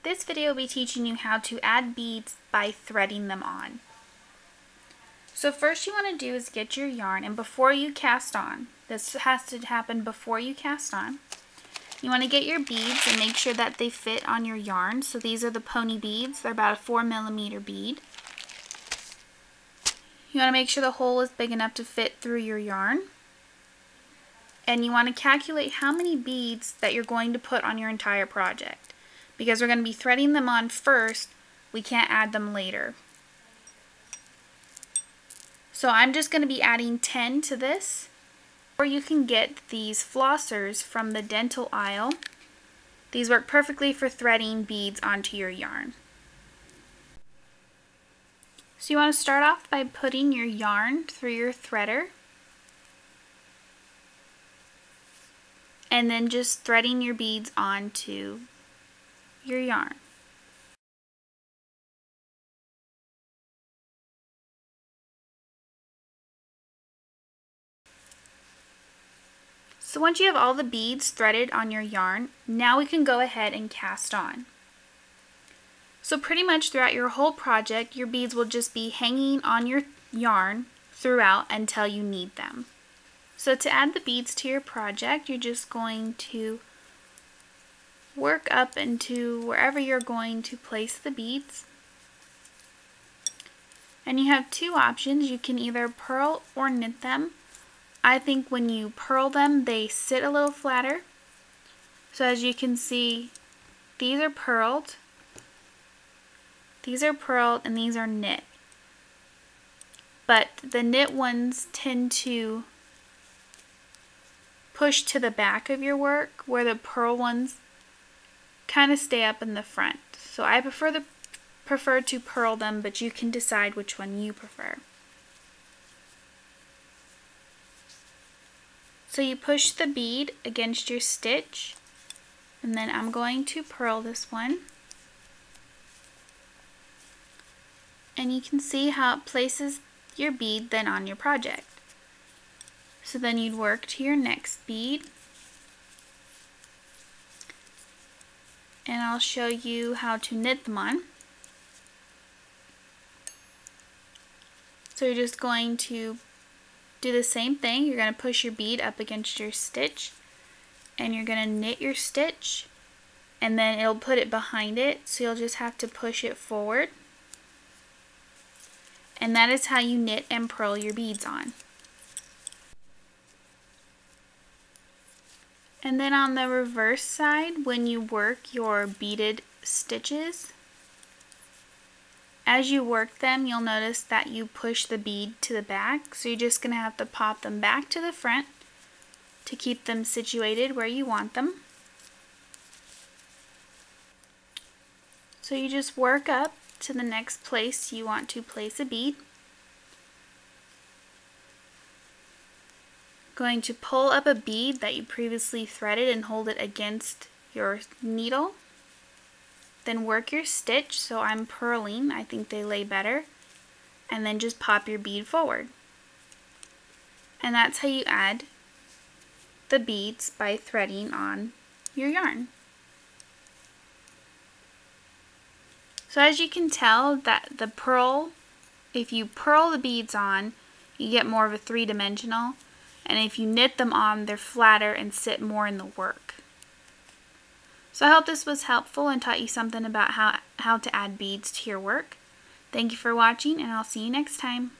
This video will be teaching you how to add beads by threading them on. So first you want to do is get your yarn, and before you cast on, this has to happen before you cast on, you want to get your beads and make sure that they fit on your yarn. So these are the pony beads. They're about a 4mm bead. You want to make sure the hole is big enough to fit through your yarn. And you want to calculate how many beads that you're going to put on your entire project. Because we're going to be threading them on first, we can't add them later. So I'm just going to be adding 10 to this. Or you can get these flossers from the dental aisle. These work perfectly for threading beads onto your yarn. So you want to start off by putting your yarn through your threader. And then just threading your beads onto your yarn. So once you have all the beads threaded on your yarn, now we can go ahead and cast on. So pretty much throughout your whole project, your beads will just be hanging on your yarn throughout until you need them. So to add the beads to your project, you're just going to work up into wherever you're going to place the beads. And you have two options. You can either purl or knit them. I think when you purl them, they sit a little flatter. So as you can see, these are purled, and these are knit. But the knit ones tend to push to the back of your work, where the purl ones kind of stay up in the front. So I prefer to purl them, but you can decide which one you prefer. So you push the bead against your stitch, and then I'm going to purl this one. And you can see how it places your bead then on your project. So then you'd work to your next bead. And I'll show you how to knit them on. So you're just going to do the same thing. You're going to push your bead up against your stitch, and you're going to knit your stitch, and then it'll put it behind it, so you'll just have to push it forward. And that is how you knit and purl your beads on. And then on the reverse side, when you work your beaded stitches, as you work them, you'll notice that you push the bead to the back, so you're just going to have to pop them back to the front to keep them situated where you want them. So you just work up to the next place you want to place a bead. Going to pull up a bead that you previously threaded and hold it against your needle. Then work your stitch, so I'm purling, I think they lay better, and then just pop your bead forward. And that's how you add the beads, by threading on your yarn. So as you can tell, that the purl, if you purl the beads on, you get more of a three-dimensional, and if you knit them on, they're flatter and sit more in the work. So I hope this was helpful and taught you something about how to add beads to your work. Thank you for watching, and I'll see you next time.